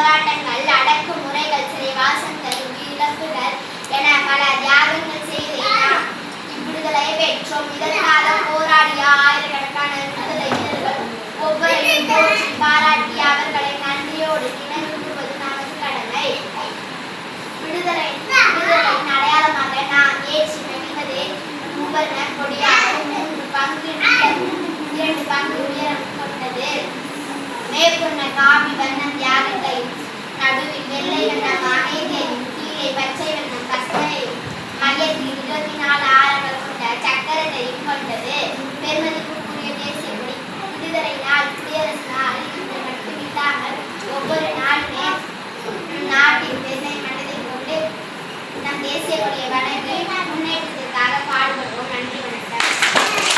போராட்டங்கள், அடக்குமுறைகள், சிறைவாசங்கள், உயிரிழப்புகள் என பல தியாகங்கள் செய்து நாம் இவ்விடுதலை பெற்றோம். இதற்காக போராடிய ஆயிரக்கணக்கான விடுதலை வீரர்கள் ஒவ்வொருவரையும் போற்றி பாராட்டி அவர்களை நன்றியோடு நினைவு கூறுவது நமது கடமை. விடுதலையின் அடையாளமாக நாம் ஏற்றி மகிழ்வது மூவர்ண கொடியாகும். 2 பங்கு உயரம் கொண்டது. மேற்கொண்ட காவி வண்ணம் தியாகத்தையும், நடுவில் வெள்ளை வண்ணம் அமைதியையும், கீழே பச்சை வண்ணம் கற்பனையும், மையத்தில் 24 ஆரங்கள் கொண்ட சக்கரத்தையும் கொண்டது. பெருமதிப்புக்குரிய தேசிய கொடி விடுதலை நாள், குடியரசு நாள் என்று மட்டுமில்லாமல் ஒவ்வொரு நாளுமே நாட்டின் பெருமை மனதில் கொண்டு நம் தேசிய கொடியை வணங்கி முன்னேற்ற